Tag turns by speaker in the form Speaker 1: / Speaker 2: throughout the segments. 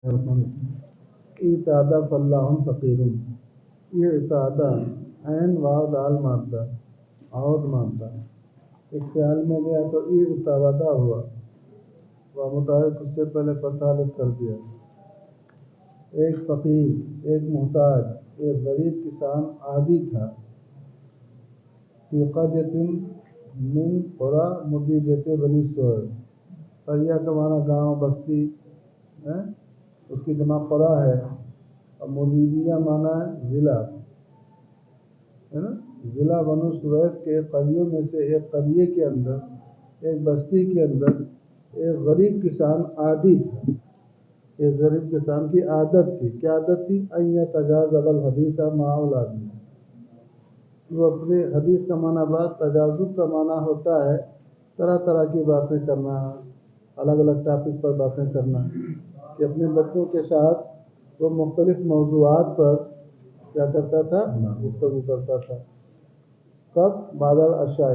Speaker 1: اعتادہ فلاح فقیر، یہ اعتادہ عین واو دال مادہ عود مادہ ایک خیال میں گیا تو اعتادہ ہوا، وہ متعلق اس سے پہلے فتح کر دیا۔ ایک فقیر، ایک محتاج، ایک غریب کسان عادی تھا، فی قریۃ من قری مدیجۃ بنی سعید، قریہ کا معنی گاؤں بستی ہے، اس کی جمع قرا ہے، اور مدیجیہ معنی ہے ضلع ہے نا، ضلع بنو سویف کے قریوں میں سے ایک قریے کے اندر، ایک بستی کے اندر ایک غریب کسان عادی تھا۔ ایک غریب کسان کی عادت تھی، کیا عادت تھی؟ ان یتجاذب الحدیث مع اولادہ، وہ اپنے حدیث کا معنی بعد تجاذب کا معنی ہوتا ہے طرح طرح کی باتیں کرنا، الگ الگ ٹاپک پر باتیں کرنا، کہ اپنے بچوں کے ساتھ وہ مختلف موضوعات پر کیا کرتا تھا؟ گفتگو کرتا تھا۔ کب؟ بعد العشاء،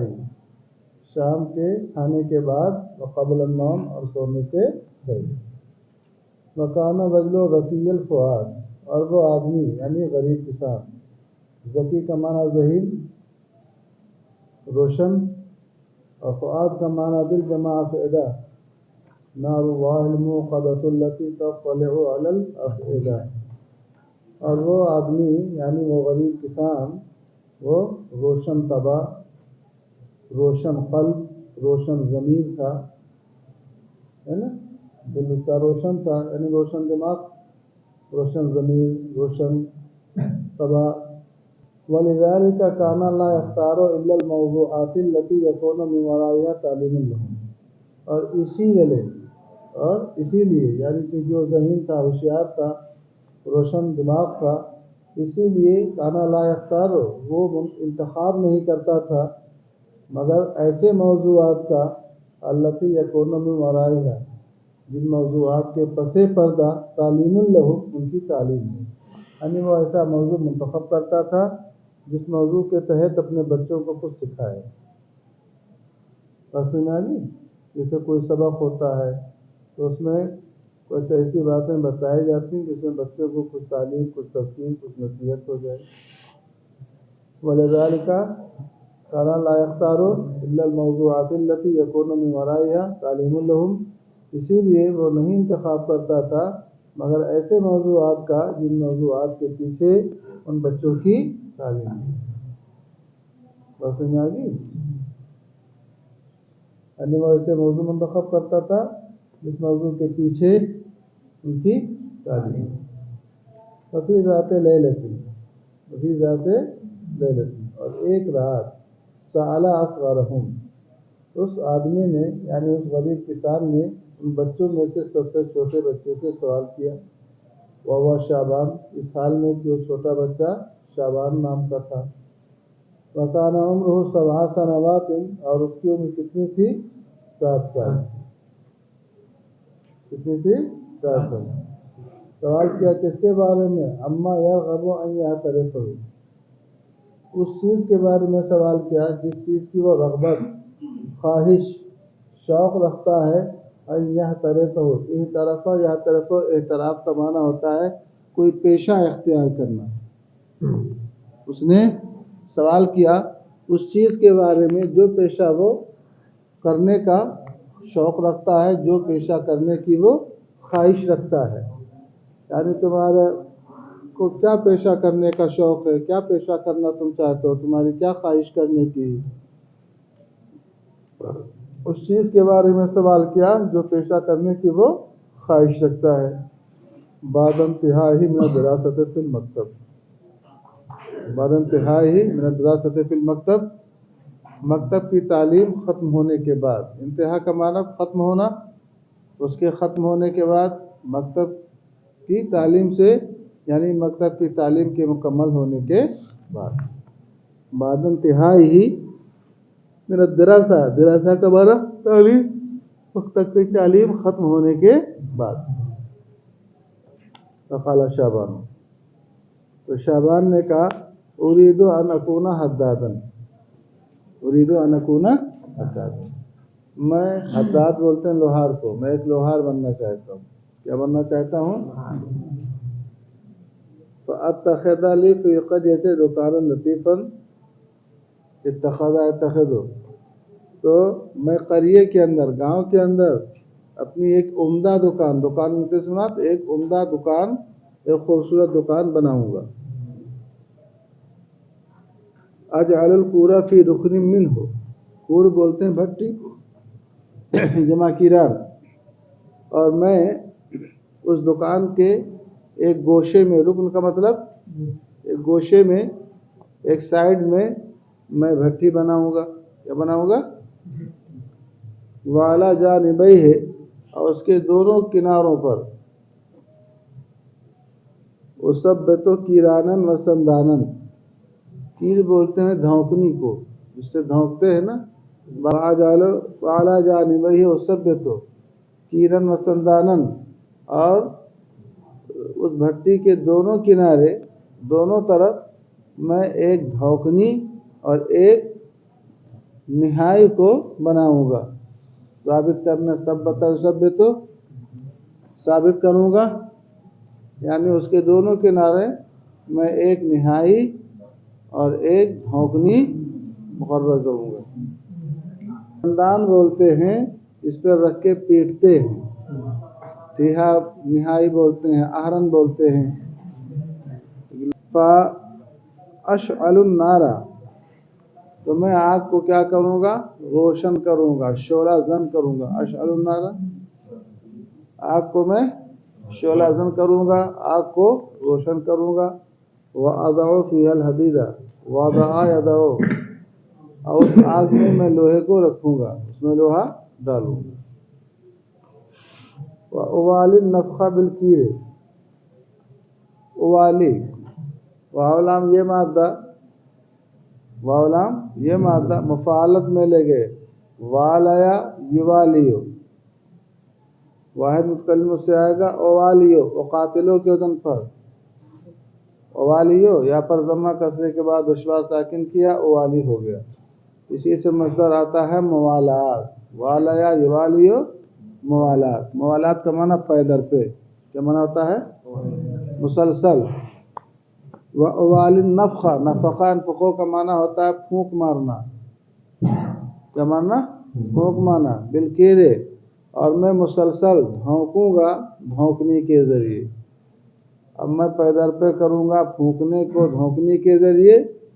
Speaker 1: شام کے کھانے کے بعد، وقبل النوم، اور سونے سے پہلے۔ وکان رجل ذکی الفؤاد، اور وہ آدمی یعنی غریب کسان، ذکی کا معنی ذہین روشن، اور فؤاد کا معنی دل، جمع افئدہ، نار اللہ الموقدۃ التی تطلع علی الافئدہ، اور وہ آدمی یعنی وہ غریب کسان وہ روشن طبع، روشن قلب، روشن ضمیر تھا، ہے نا، دل اس کا روشن تھا، یعنی روشن دماغ، روشن ضمیر، روشن طبع۔ ولذلك كان لا يختار الا الموضوعات التي يكون من ورائها تعليم لهم، اور اسی لیے یعنی کہ جو ذہین تھا، ہوشیار تھا، روشن دماغ تھا، اسی لیے کانا لا یختار، وہ انتخاب نہیں کرتا تھا مگر ایسے موضوعات کا التی یکون من ورائها، جن موضوعات کے پس پردہ تعلیم لہم، ان کی تعلیم ہے، یعنی وہ ایسا موضوع منتخب کرتا تھا جس موضوع کے تحت اپنے بچوں کو کچھ سکھائے۔ بس میں آگی، جیسے کوئی سبق ہوتا ہے تو اس میں کچھ ایسی باتیں بتائی جاتی ہیں جس میں بچوں کو کچھ تعلیم، کچھ تفصیل، کچھ نصیحت ہو جائے۔ وَلِذَلِكَ كَانَ لَا يَخْتَارُ إِلَّا الْمَوْضُوعَاتِ الَّتِي يَكُونُ مِنْ وَرَائِهَا تَعْلِيمٌ لَهُمْ، اسی لیے وہ نہیں انتخاب کرتا تھا مگر ایسے موضوعات کا جن موضوعات کے پیچھے ان بچوں کی تعلیم ہے۔ بس میں آگی، یعنی وہ ایسے موضوع منتخب کرتا تھا جس موضوع کے پیچھے ان کی تعلیم ہے۔ وفی ذات لیلۃ، وفی ذات لیلۃ، اور ایک رات، سأل اصغرہم، اس آدمی نے یعنی اس غریب کسان نے ان بچوں میں سے سب سے چھوٹے بچے سے سوال کیا، وہو شعبان، اس حال میں کہ وہ چھوٹا بچہ شعبان نام کا تھا، وکان عمرہ 7 سنوات، اور اس کی عمر کتنی تھی؟ 7 سال۔ کتنی تھی؟ 7 سال۔ سوال کیا کس کے بارے میں؟ اما یرغب ان یعترف، اس چیز کے بارے میں سوال کیا جس چیز کی وہ رغبت، خواہش، شوق رکھتا ہے، ان یعترف، یعترف، اعتراف کا معنی ہوتا ہے کوئی پیشہ اختیار کرنا۔ اس نے سوال کیا اس چیز کے بارے میں جو پیشہ وہ کرنے کا شوق رکھتا ہے، جو پیشہ کرنے کی وہ خواہش رکھتا ہے، یعنی تمہارے کو کیا پیشہ کرنے کا شوق ہے، کیا پیشہ کرنا تم چاہتے ہو، تمہاری کیا خواہش کرنے کی، اس چیز کے بارے میں سوال کیا جو پیشہ کرنے کی وہ خواہش رکھتا ہے۔ بعد انتہائی من الدراست فی المکتب، بعد انتہائی من الدراست فی المکتب، مکتب کی تعلیم ختم ہونے کے بعد، انتہا کا معنی ختم ہونا، اس کے ختم ہونے کے بعد مکتب کی تعلیم سے یعنی مکتب کی تعلیم کے مکمل ہونے کے بعد، بعد انتہائی من الدراسہ، دراسہ کا معنی تعلیم، مکتب کی تعلیم ختم ہونے کے بعد، فقال شعبان، تو شعبان نے کہا اريد ان اكون حدادا، اريد ان اكون حدادا، میں حداد بولتے ہیں لوہار کو، میں ایک لوہار بننا چاہتا ہوں۔ کیا بننا چاہتا ہوں؟ فَأَتَّخِذَ لِي فِي قَرْيَتِي دُكَانًا لَطِيفًا اتخذ تو میں قریے کے اندر، گاؤں کے اندر اپنی ایک عمدہ دکان سنات ایک عمدہ دکان، ایک خوبصورت دکان بناؤں گا. اجعل القور فی رکن منہ، قور بولتے ہیں بھٹی کو، جمع کیران، اور میں اس دکان کے ایک گوشے میں، رکن کا مطلب ایک گوشے میں، ایک سائیڈ میں بھٹی بناؤں گا. کیا بناؤں گا؟ وعلی جانبیہ، اور اس کے دونوں کناروں پر، اثبت کیرانن و سندانن، کیر بولتے ہیں دھونکنی کو، جس سے دھونکتے ہیں نا. وعلی جانبیہ اثبت کیرن و سندانن، اور اس بھٹی کے دونوں کنارے، دونوں طرف میں ایک دھونکنی اور ایک نہائی کو بناؤں گا. ثابت کرنا، ثبت ثابت کروں گا، یعنی اس کے دونوں کنارے میں ایک نہائی اور ایک دھونکنی مقرر کروں گا. سندان بولتے ہیں اس پر رکھ کے پیٹتے ہیں، ٹیہا نہائی بولتے ہیں، آہرن بولتے ہیں. فَأَشْعَلُ النَّارَ، تو میں آگ کو کیا کروں گا؟ روشن کروں گا، شعلہ زن کروں گا. اشعل النار، آگ کو میں شعلہ زن کروں گا، آگ کو روشن کروں گا. وَأَضَعُ فِيهَا الْحَدِيدَ وَضَعَ يَدَهُ، اور اس آگ میں لوہے کو رکھوں گا، اس میں لوہا ڈالوں گا. وَأُوَالِ النَّفْخَ بِالْكِيرِ، اوالی، واولام یہ مادہ مفعلت میں لے گئے. والیا یوالیو، واحد متکلم سے آئے گا. اوالیو، وقاتلو کے وزن پر اوالیو، یا پر ضمہ کسرے کے بعد دشوار ساکن کیا، اوالی ہو گیا. اسی سے مصدر آتا ہے موالات. والیا یوالیو موالات، موالات کا معنی پے در پہ، کیا معنی ہوتا ہے؟ مسلسل. وَأُوَالِ النَّفْخَ، نفخہ انفخو کا معنی ہوتا ہے پھونک مارنا. کیا مارنا؟ پھونک مارنا. بالکیرے، اور میں مسلسل دھونکوں گا دھونکنی کے ذریعے. اب میں پیدر پہ کروں گا پھونکنے کو دھونکنی کے ذریعے،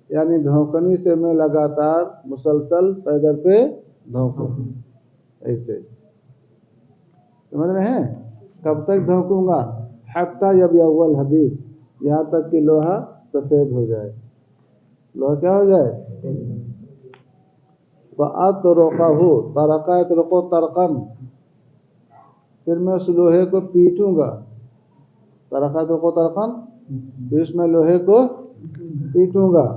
Speaker 1: یعنی دھونکنی سے میں لگاتار مسلسل پیدر پہ دھونکوں. ایسے سمجھ رہے ہیں؟ کب تک دھونکوں گا؟ حتی یبیض الحدید، یہاں تک کہ لوہا سفید ہو جائے. لوہا کیا ہو جائے؟ فَأَطْرُقَهُ، طَرَقَ يَطْرُقُ طَرْقًا، پھر میں اس لوہے کو پیٹوں گا. طَرَقَ يَطْرُقُ طَرْقًا، پھر اس میں لوہے کو پیٹوں گا.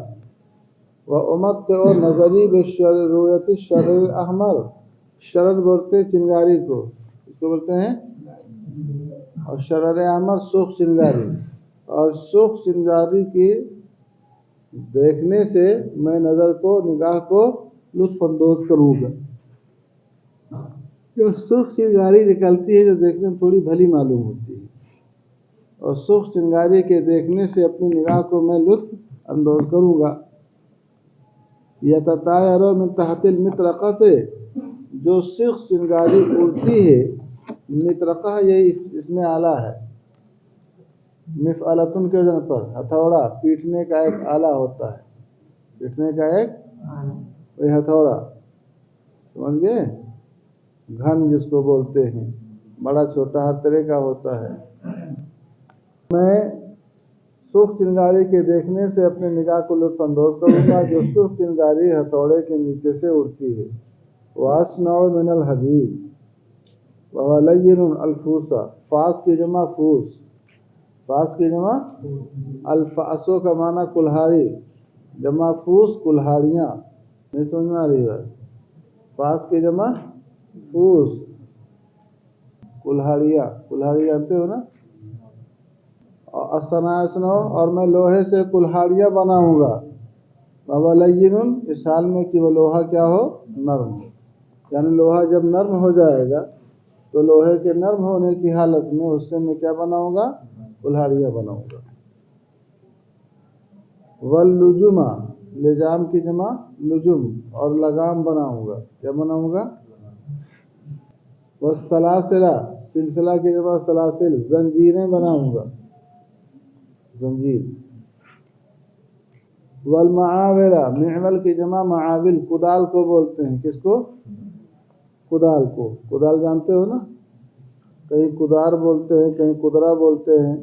Speaker 1: وَأُمَتِّعُ نَظَرِي بِالرُّؤْيَةِ الشَّرَرِ الْأَحْمَرِ، شرر بولتے چنگاری کو، اس کو بولتے ہیں، اور شرر احمر سرخ چنگاری. اور سرخ چنگاری کی دیکھنے سے میں نگاہ کو لطف اندوز کروں گا. جو سرخ چنگاری نکلتی ہے جو دیکھنے میں تھوڑی بھلی معلوم ہوتی ہے، اور سرخ چنگاری کے دیکھنے سے اپنی نگاہ کو میں لطف اندوز کروں گا. یتطایر من تحت المطرقۃ، جو سرخ چنگاری اڑتی ہے. مطرقہ یہ اس میں آلہ ہے، مفعلتن کے وزن پر ہتھوڑا، پیٹنے کا ایک آلہ ہوتا ہے، پیٹنے کا ایک وہی ہتھوڑا، سمجھ گئے؟ گھن جس کو بولتے ہیں، بڑا چھوٹا ہر طرح کا ہوتا ہے. میں سرخ چنگاری کے دیکھنے سے اپنے نگاہ کو لطف اندوز کروں گا جو سرخ چنگاری ہتھوڑے کے نیچے سے اڑتی ہے. وَأَصْنَعُ مِنَ الْحَدِيدِ وَهُوَ لَيِّنٌ الْفُوسَ، فاس کی جمع فوس، فاس کی جمع الفاسو کا معنی کلہاڑی، جمع فوس کلہاڑیاں. نہیں سمجھ میں آ رہی ہے؟ فاس کی جمع فوس، کلہاڑیاں، کلہاڑی جانتے ہو نا. اسنو، اور میں لوہے سے کلہاڑیاں بناؤں گا. وَهُوَ لَيِّنٌ، اس حال میں کہ وہ لوہا کیا ہو؟ نرم. یعنی لوہا جب نرم ہو جائے گا تو لوہے کے نرم ہونے کی حالت میں اس سے میں کیا بناؤں گا؟ کلہاڑیاں بناؤں گا۔ واللجمہ، لجام کی جمع لجم، اور لگام بناؤں گا، کیا بناؤں گا؟ والسلاسلہ، سلسلہ کی جمع سلاسل، زنجیریں بناؤں گا، زنجیر۔ والمعاولہ، معول کی جمع معاول، کدال کو بولتے ہیں، کس کو؟ کدال کو۔ کدال جانتے ہو نا، کہیں کدار بولتے ہیں، کہیں کدرا بولتے ہیں۔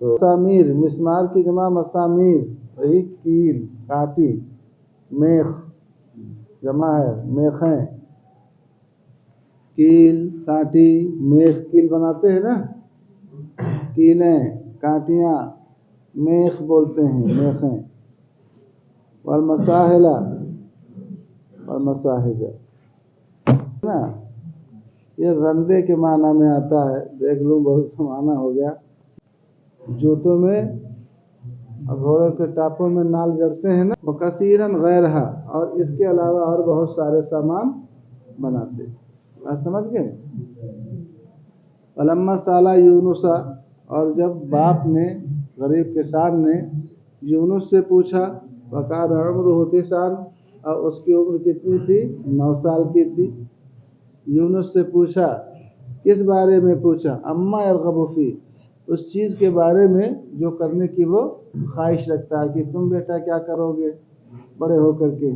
Speaker 1: مسامیر، مسمار کی جمع مسامیر، وہی کیل، کانٹی۔ میخ جمع ہے میخیں، کیل کانٹی میخ، کیل بناتے ہیں نا، کیلیں کانٹیاں میخ بولتے ہیں، میخیں۔ والمساہلہ، والمساہجہ نا، یہ رندے کے معنی میں آتا ہے، دیکھ لوں بہت سا معنی ہو گیا۔ جوتوں میں گھوڑے کے ٹاپوں میں نال جڑتے ہیں نا، وکثیرن غیرہا، اور اس کے علاوہ اور بہت سارے سامان بناتے۔ آپ سمجھ گئے؟ فلما سالا یونس، اور جب باپ نے، غریب کسان نے یونس سے پوچھا، وقال عمرہ 9 اور اس کی عمر کتنی تھی؟ 9 سال کی تھی۔ یونس سے پوچھا، کس بارے میں پوچھا؟ اما یرغب فی، اس چیز کے بارے میں جو کرنے کی وہ خواہش رکھتا ہے کہ تم بیٹا کیا کرو گے بڑے ہو کر کے؟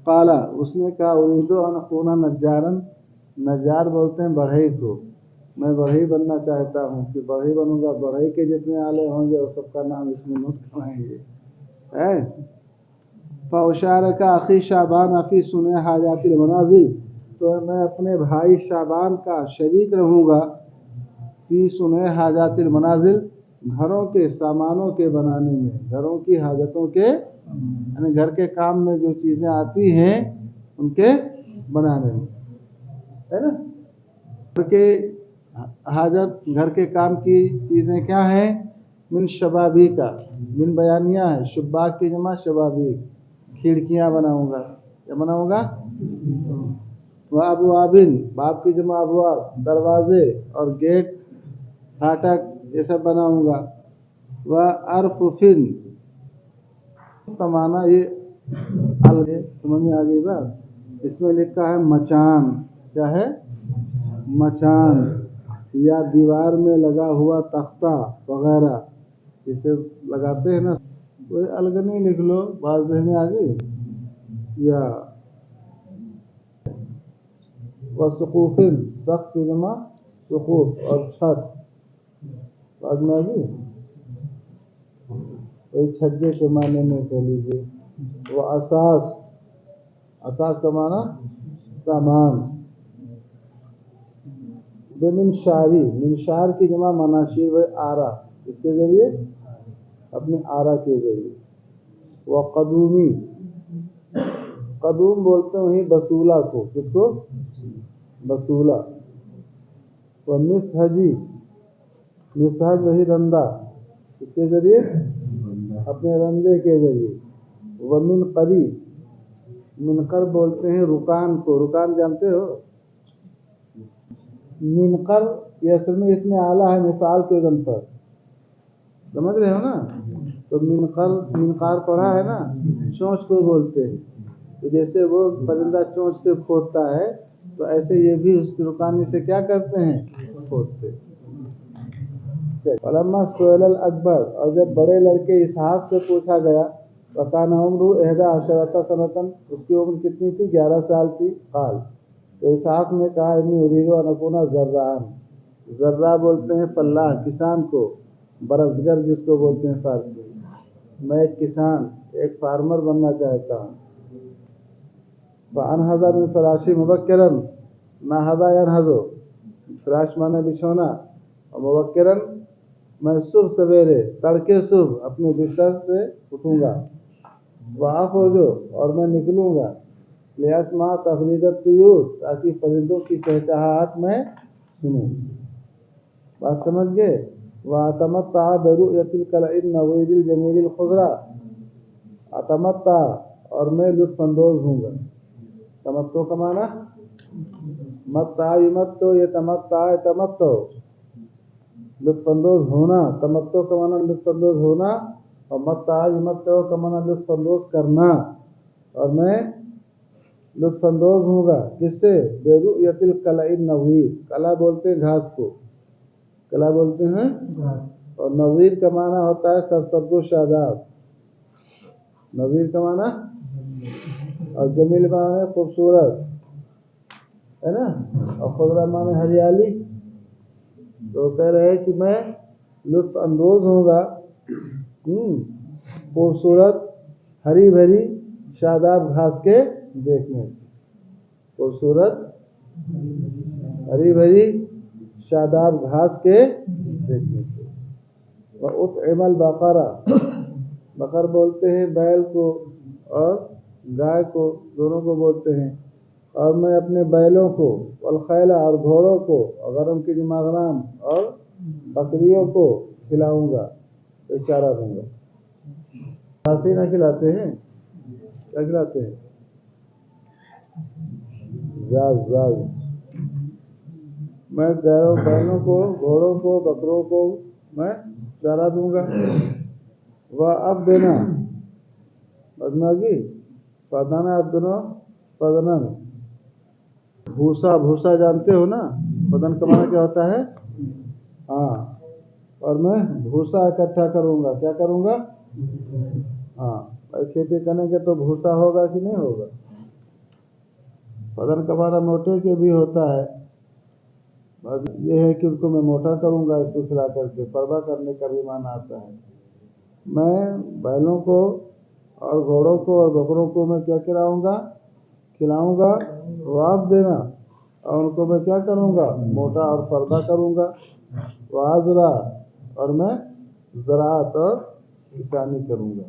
Speaker 1: قالا، اس نے کہا، اريد ان اكون نجارا، نجار بولتے ہیں بڑھئی کو، میں بڑھئی بننا چاہتا ہوں، کہ بڑھئی بنوں گا، بڑھئی کے جتنے آلے ہوں گے وہ سب کا نام اس میں نوٹ کرائیں گے۔ فاشارک اخی شعبان فی صنع حاجات المنازل، تو میں اپنے بھائی شعبان کا شریک رہوں گا فی صنع حاجات المنازل، گھروں کے سامانوں کے بنانے میں، گھروں کی حاجتوں کے، یعنی گھر کے کام میں جو چیزیں آتی ہیں ان کے بنانے میں، ہے نا؟ گھر کے حاجت، گھر کے کام کی چیزیں کیا ہیں؟ من شبابیکا، من بیانیہ ہے، شباک کی جمع شبابیک، کھڑکیاں بناؤں گا، کیا بناؤں گا؟ وابوابن، باب کی جمع ابواب، دروازے اور گیٹ، پھاٹک، یہ سب بناؤں گا۔ وارففن، سمانا، یہ سمجھ میں آ گئی بات؟ اس میں لکھا ہے مچان، کیا ہے؟ مچان، یا دیوار میں لگا ہوا تختہ وغیرہ، اسے لگاتے ہیں نا، کوئی الگ نہیں لکھ لو، واضح میں آ گئی۔ یا وسقوفن، سقف کی جمع سقوف، اور چھت، بعد میں آ گئی، کوئی چھجے کے معنی میں کہہ لیجیے۔ وہ اساس، اساس کا معنی سامان۔ بمنشاری، منشار کی جمع مناشیر و آرا، اس کے ذریعے اپنے آرا کے ذریعے۔ وقدومی، قدوم بولتے ہیں بسولہ کو، کس کو؟ بسولہ۔ ومسحجی، مسحج وہی رندہ، اس کے ذریعے اپنے رندے کے ذریعے۔ ومنقری، منقر بولتے ہیں رکان کو، رکان جانتے ہو؟ منقر یہ اصل میں اس میں آلہ ہے مفعال کے وزن پر، سمجھ رہے ہو نا؟ تو منقر، منقار پڑھا ہے نا، چونچ کو بولتے ہیں، تو جیسے وہ پرندہ چونچ سے کھودتا ہے تو ایسے یہ بھی اس کی رکانی سے کیا کرتے ہیں؟ کھودتے۔ فلما سئل الاکبر، اور جب بڑے لڑکے اسحاق سے پوچھا گیا، وکان عمرہ 11 سنۃ، اس کی عمر کتنی تھی؟ 11 سال تھی۔ قال، تو اسحاق نے کہا، انی اريد ان اكون زراعا، زرع بولتے ہیں فلاح، کسان کو، برزگر جس کو بولتے ہیں فارسی، میں ایک کسان، ایک فارمر بننا چاہتا ہوں۔ فانہض من فراشی مبکرا، نہض ینہض، فراش مانے بچھونا، اور مبکرا میں صبح سویرے، تڑکے صبح اپنے بستر سے اٹھوں گا۔ واخرج، اور میں نکلوں گا، لیسمع تغرید الطیور، تاکہ پرندوں کی چہچہاہٹ میں سنوں۔ بات سمجھ گئے؟ واتمتع برؤیت الکلأ النضید الجمیل الخضرا، اتمتع، اور میں لطف اندوز ہوں گا۔ تمتع کا معنی متع یمتع یتمتع تمتع، لطف اندوز ہونا. تمتع کا معنی لطف اندوز ہونا، اور متع یمتع کا معنی لطف اندوز کرنا. اور میں لطف اندوز ہوں گا کس سے؟ برؤیت القلع النضیر. قلع بولتے ہیں گھاس کو، قلع بولتے ہیں، اور نظیر کا معنی ہوتا ہے سرسبز و شاداب. نظیر کا معنی، اور جمیل کا معنی خوبصورت ہے نا، اور خضرا معنی ہریالی. تو کہہ رہے ہیں کہ میں لطف اندوز ہوں گا خوبصورت ہری بھری شاداب گھاس کے دیکھنے سے. خوبصورت ہری بھری شاداب گھاس کے دیکھنے سے. وَأُطْعِمَ الْبَقَرَ، بقر بولتے ہیں بیل کو، اور گائے کو، دونوں کو بولتے ہیں. اور میں اپنے بیلوں کو، والخیل اور گھوڑوں کو، غنم کی جمع غنم، اور بکریوں کو کھلاؤں گا، اشارہ دوں گا. کھاسی نہ کھلاتے ہیں، کیا کھلاتے ہیں؟ زاز زاز. میں بیلوں کو، گھوڑوں کو، بکروں کو میں چارہ دوں گا. وَأَبْدِنَا بدناگی پدنا ابدنو پدنن، بھوسا. بھوسا جانتے ہو نا، بدن کا معنی کیا ہوتا ہے؟ ہاں. اور میں بھوسا اکٹھا کروں گا. کیا کروں گا؟ ہاں. کھیتی کرنے کے تو بھوسا ہوگا کہ نہیں ہوگا. بدن کا معنی موٹے کے بھی ہوتا ہے. یہ ہے کہ ان کو میں موٹا کروں گا اس کو کھلا کر کے. پردہ کرنے کا بھی معنی آتا ہے. میں بیلوں کو اور گھوڑوں کو اور بکروں کو میں کیا کھلاؤں گا؟ کھلاؤں گا. واب دینا، اور ان کو میں کیا کروں گا؟ موٹا اور پردہ کروں گا. وازرا، اور میں زراعت اور کسانی کروں گا.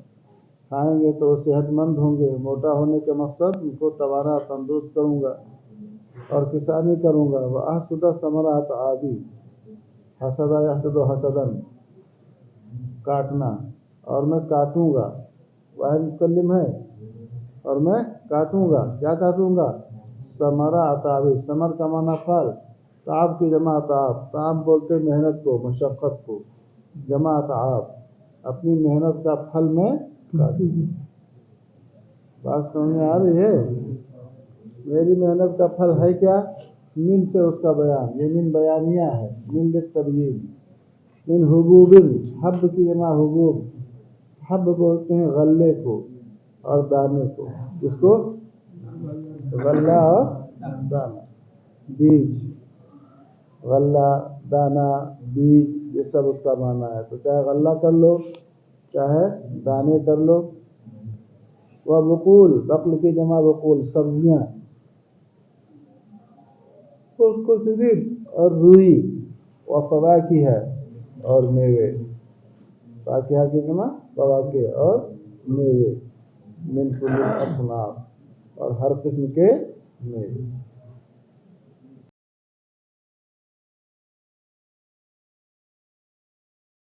Speaker 1: کھائیں گے تو صحت مند ہوں گے. موٹا ہونے کے مقصد ان کو توانا تندرست کروں گا، اور کسانی کروں گا. وَأَحْصُدَ ثَمَرَاتِ عَادِي، حسد یحسد حسدن، کاٹنا. اور میں کاٹوں گا. واحد متکلم ہے، اور میں کاٹوں گا. کیا کاٹوں گا؟ ثمرات عادی. ثمر کا معنی پھل، تعب کی جمع تعب. تعب بولتے محنت کو، مشقت کو. جمع تعب، اپنی محنت کا پھل میں کاٹوں. بات سمجھ میں آ رہی ہے؟ میری محنت کا پھل ہے کیا؟ من سے اس کا بیان. یہ من بیانیہ ہے، من للتبیین. من حبوب، حب کی جمع حبوب. حب بولتے ہیں غلے کو اور دانے کو. اس کو غلہ اور دانہ. بیج، غلہ، دانہ، بیج، یہ سب اس کا معنی ہے. تو چاہے غلہ کر لو، چاہے دانے کر لو. وبقول، بقل کی جمع بقول، سبزیاں. اس کو صرف اور روئی. وفواکہ ہے، اور میوے. فاکہہ کی جمع فواکہ، اور میوے. من کل الاصناف، اور ہر قسم کے میوے.